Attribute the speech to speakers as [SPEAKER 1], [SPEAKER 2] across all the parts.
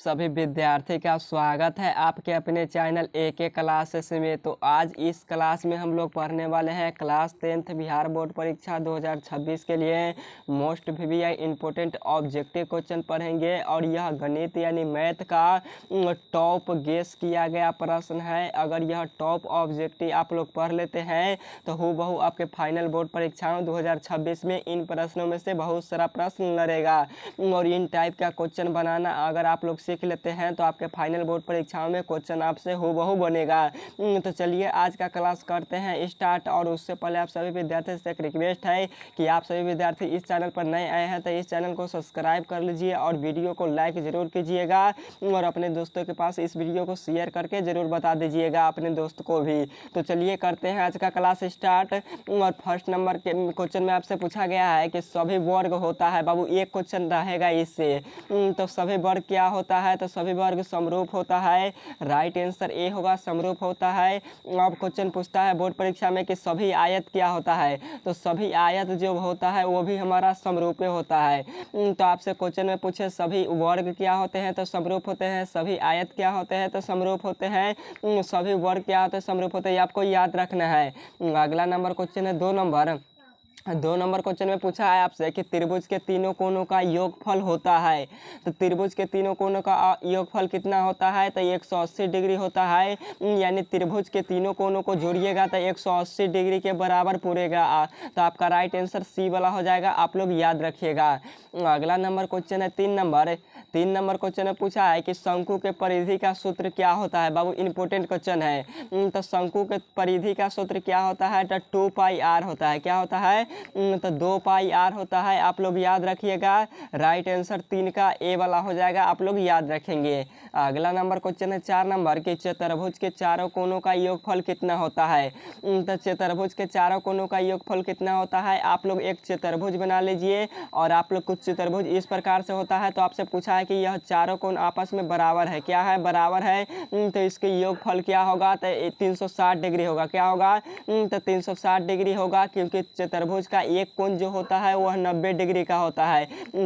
[SPEAKER 1] सभी विद्यार्थी का स्वागत है आपके अपने चैनल AK क्लासेस में। तो आज इस क्लास में हम लोग पढ़ने वाले हैं क्लास 10th बिहार बोर्ड परीक्षा 2026 के लिए most VVI important objective question पढ़ेंगे। और यह गणित यानी मैथ का टॉप गेस किया गया प्रश्न है। अगर यह टॉप ऑब्जेक्टिव आप लोग पढ़ लेते हैं तो हूबहू आपके फाइनल बोर्ड परीक्षाओं 2026 में इन प्रश्नों में से बहुत सारा प्रश्न लड़ेगा। और इन टाइप का क्वेश्चन बनाना अगर आप लोग सीख लेते हैं तो आपके फाइनल बोर्ड परीक्षाओं में क्वेश्चन आपसे हूबहू बनेगा। तो चलिए आज का क्लास करते हैं स्टार्ट। और उससे पहले आप सभी विद्यार्थी से एक रिक्वेस्ट है कि आप सभी विद्यार्थी इस चैनल पर नए आए हैं तो इस चैनल को सब्सक्राइब कर लीजिए और वीडियो को लाइक ज़रूर कीजिएगा और अपने दोस्तों के पास इस वीडियो को शेयर करके ज़रूर बता दीजिएगा अपने दोस्त को भी। तो चलिए करते हैं आज का क्लास स्टार्ट। और फर्स्ट नंबर के क्वेश्चन में आपसे पूछा गया है कि सभी वर्ग होता है। बाबू एक क्वेश्चन रहेगा इससे। तो सभी वर्ग क्या होता है? तो सभी वर्ग समरूप होता है। राइट आंसर ए होगा, समरूप होता है। अब क्वेश्चन पूछता है बोर्ड परीक्षा में कि सभी आयत क्या होता है? तो सभी आयत जो होता है वो भी हमारा समरूप होता है। तो आपसे क्वेश्चन में पूछे सभी वर्ग क्या होते हैं तो समरूप होते हैं, सभी आयत क्या होते हैं तो समरूप होते हैं, सभी वर्ग क्या होते हैं समरूप होते हैं, आपको याद रखना है। अगला नंबर क्वेश्चन है 2 नंबर क्वेश्चन में पूछा है आपसे कि त्रिभुज के तीनों कोनों का योगफल होता है। तो त्रिभुज के तीनों कोनों का योगफल कितना होता है? तो 180 डिग्री होता है। यानी त्रिभुज के तीनों कोनों को जोड़िएगा तो 180 डिग्री के बराबर पूरेगा। तो आपका राइट आंसर सी वाला हो जाएगा, आप लोग याद रखिएगा। अगला नंबर क्वेश्चन है 3 नंबर क्वेश्चन में पूछा है कि शंकु के परिधि का सूत्र क्या होता है? बाबू इंपॉर्टेंट क्वेश्चन है। तो शंकु के परिधि का सूत्र क्या होता है? तो 2πr होता है। क्या होता है? तो 2πr होता है, आप लोग याद रखिएगा। राइट आंसर 3 का ए वाला हो जाएगा, आप लोग याद रखेंगे। अगला नंबर क्वेश्चन है 4 नंबर के चतुर्भुज के चारों कोनों का योगफल कितना होता है? तो चतुर्भुज के चारों कोनों का योगफल कितना होता है? आप लोग एक चतुर्भुज बना लीजिए और आप लोग कुछ चतुर्भुज इस प्रकार से होता है। तो आपसे पूछा है कि यह चारों कोण आपस में बराबर है। क्या है? बराबर है। तो इसके योगफल क्या होगा? तो 360 डिग्री होगा। क्या होगा? तो 360 डिग्री होगा, क्योंकि चतुर्भुज का एक कोण जो होता है वह 90 डिग्री का होता है।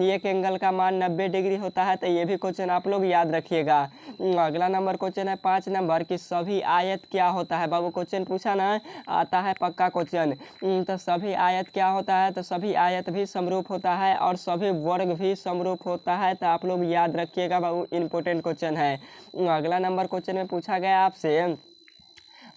[SPEAKER 1] एक एंगल का मान 90 डिग्री होता है। तो ये भी क्वेश्चन आप लोग याद रखिएगा। अगला नंबर क्वेश्चन है 5 नंबर कि सभी आयत क्या होता है? बाबू क्वेश्चन पूछा ना, आता है पक्का क्वेश्चन। तो सभी आयत क्या होता है? तो सभी आयत भी समरूप होता है और सभी वर्ग भी समरूप होता है। तो आप लोग याद रखिएगा, बाबू इंपॉर्टेंट क्वेश्चन है। अगला नंबर क्वेश्चन में पूछा गया आपसे,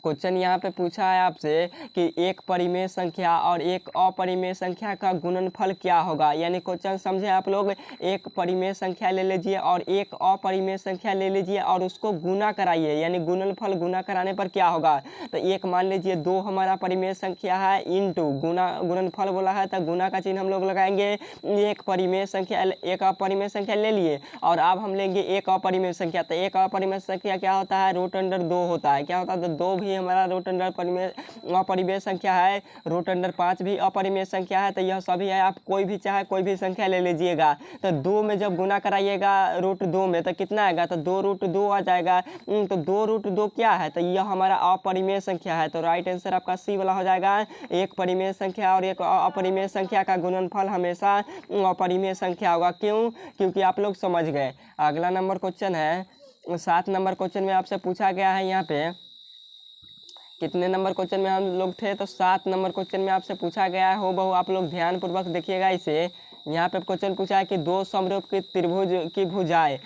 [SPEAKER 1] क्वेश्चन यहाँ पे पूछा है आपसे कि एक परिमेय संख्या और एक अपरिमेय संख्या का गुणनफल क्या होगा? यानी क्वेश्चन समझे आप लोग, एक परिमेय संख्या ले लीजिए और एक अपरिमेय संख्या ले लीजिए और उसको गुना कराइए, यानी गुणनफल गुना कराने पर क्या होगा? तो एक मान लीजिए 2 हमारा परिमेय संख्या है, इंटू गुणनफल बोला है तो गुना का चिन्ह हम लोग लगाएंगे। एक परिमेय संख्या, एक अपरिमेय संख्या ले लिए और अब हम लेंगे एक अपरिमेय संख्या। तो एक अपरिमेय संख्या क्या होता है? √2 होता है। क्या होता है? तो 2 भी हमारा अपरिमेय संख्या है। √5 भी अपरिमेय संख्या है। तो यह सभी है, आप कोई भी चाहे कोई भी संख्या ले लीजिएगा। तो 2 में जब गुना कराइएगा √2 में तो कितना आएगा? तो 2√2 आ जाएगा। तो 2√2 क्या है? तो यह हमारा अपरिमेय संख्या है। तो राइट आंसर आपका सी वाला हो जाएगा। एक परिमेय संख्या और एक अपरिमेय संख्या का गुणनफल हमेशा अपरिमेय संख्या होगा। क्यों? क्योंकि आप लोग समझ गए। अगला नंबर क्वेश्चन है 7 नंबर क्वेश्चन में आपसे पूछा गया है, यहाँ पे कितने नंबर क्वेश्चन में हम लोग थे? तो 7 नंबर क्वेश्चन में आपसे पूछा गया है। हो बहु आप लोग ध्यानपूर्वक देखिएगा इसे। यहाँ पे क्वेश्चन पूछा है कि 2 समरूप की त्रिभुज की भुजाएं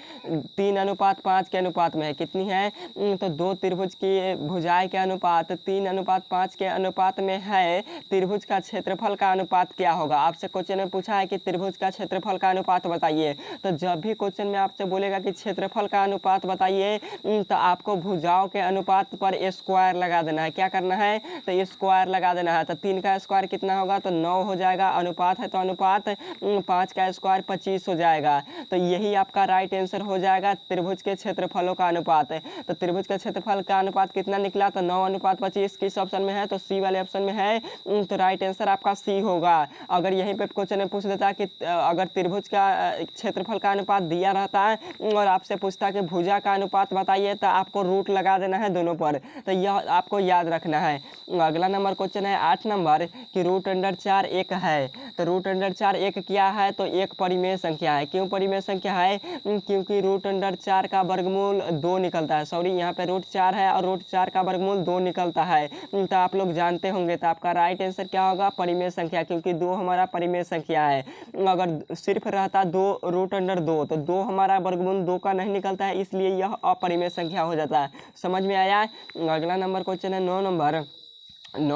[SPEAKER 1] 3:5 के अनुपात में है। कितनी है? तो 2 त्रिभुज की भुजाएं के अनुपात 3:5 के अनुपात में है। त्रिभुज का क्षेत्रफल का अनुपात क्या होगा? आपसे क्वेश्चन में पूछा है कि त्रिभुज का क्षेत्रफल का अनुपात बताइए। तो जब भी क्वेश्चन में आपसे बोलेगा कि क्षेत्रफल का अनुपात बताइए तो आपको भुजाओं के अनुपात पर स्क्वायर लगा देना है। क्या करना है? तो स्क्वायर लगा देना है। तो 3 का स्क्वायर कितना होगा? तो 9 हो जाएगा। अनुपात है तो अनुपात 5 का स्क्वायर 25 हो जाएगा। तो यही आपका राइट आंसर हो जाएगा, त्रिभुज के क्षेत्रफलों का अनुपात है। तो त्रिभुज का क्षेत्रफल का अनुपात कितना निकला? तो 9:25। किस ऑप्शन में है? तो सी वाले ऑप्शन में है। तो राइट आंसर आपका सी होगा। अगर यहीं पे क्वेश्चन में पूछ देता कि अगर त्रिभुज का क्षेत्रफल का अनुपात दिया रहता है और आपसे पूछता कि भुजा का अनुपात बताइए तो आपको रूट लगा देना है दोनों पर। तो यह आपको याद रखना है। अगला नंबर क्वेश्चन है 8 नंबर कि √4 1 है। तो √4 1 क्या है तो एक परिमेय संख्या है। क्यों परिमेय संख्या है? क्योंकि √4 का वर्गमूल 2 निकलता है। सॉरी, यहाँ पे √4 है और √4 का वर्गमूल 2 निकलता है। तो आप लोग जानते होंगे, तो आपका राइट आंसर क्या होगा? परिमेय संख्या, क्योंकि 2 हमारा परिमेय संख्या है। अगर सिर्फ रहता 2 √2 तो 2 हमारा वर्गमूल 2 का नहीं निकलता है, इसलिए यह अपरिमेय संख्या हो जाता है। समझ में आया? अगला नंबर क्वेश्चन है 9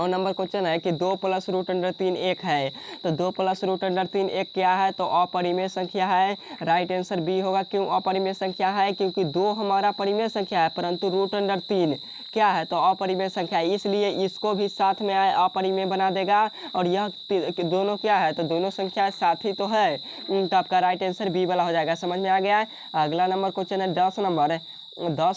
[SPEAKER 1] नंबर क्वेश्चन है कि 2 + √3 1 है। तो 2 + √3 1 क्या है? तो अपरिमेय संख्या है। राइट आंसर बी होगा। क्यों अपरिमेय संख्या है? क्योंकि 2 हमारा परिमेय संख्या है, परंतु √3 क्या है? तो अपरिमेय संख्या है, इसलिए इसको भी साथ में अपरिमेय बना देगा। और यह दोनों क्या है? तो दोनों संख्या साथ ही तो है। तो आपका राइट आंसर बी वाला हो जाएगा। समझ में आ गया है? अगला नंबर क्वेश्चन है 10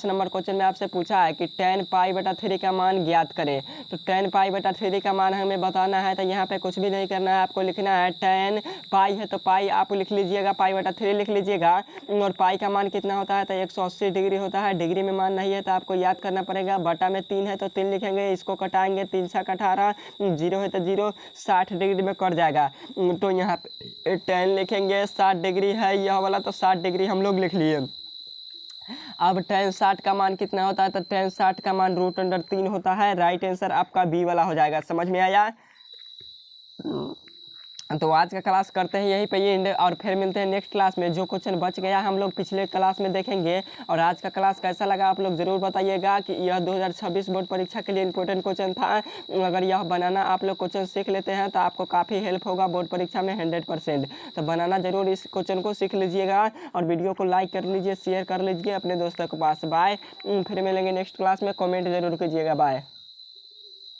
[SPEAKER 1] नंबर क्वेश्चन में आपसे पूछा है कि tan π/3 का मान ज्ञात करें। तो tan π/3 का मान हमें बताना है। तो यहाँ पे कुछ भी नहीं करना है, आपको लिखना है tan पाई है तो पाई आप लिख लीजिएगा, π/3 लिख लीजिएगा। और पाई का मान कितना होता है? तो 180 डिग्री होता है। डिग्री में मान नहीं है तो आपको याद करना पड़ेगा। बटा में 3 है तो 3 लिखेंगे, इसको कटाएंगे, 3 × 18, 0 है तो 0, 60 डिग्री में कट जाएगा। तो यहाँ पे tan लिखेंगे, 60 डिग्री है यह वाला, तो 60 डिग्री हम लोग लिख लिए। अब tan 60 का मान कितना होता है? तो tan 60 का मान √3 होता है। राइट आंसर आपका बी वाला हो जाएगा। समझ में आया? तो आज का क्लास करते हैं यहीं पे एंड, और फिर मिलते हैं नेक्स्ट क्लास में। जो क्वेश्चन बच गया हम लोग पिछले क्लास में देखेंगे। और आज का क्लास कैसा लगा आप लोग ज़रूर बताइएगा कि यह 2026 बोर्ड परीक्षा के लिए इंपॉर्टेंट क्वेश्चन था। अगर यह बनाना आप लोग क्वेश्चन सीख लेते हैं तो आपको काफ़ी हेल्प होगा बोर्ड परीक्षा में 100%। तो बनाना ज़रूर इस क्वेश्चन को सीख लीजिएगा, और वीडियो को लाइक कर लीजिए, शेयर कर लीजिए अपने दोस्तों के पास। बाय, फिर मिलेंगे नेक्स्ट क्लास में। कॉमेंट जरूर कीजिएगा। बाय।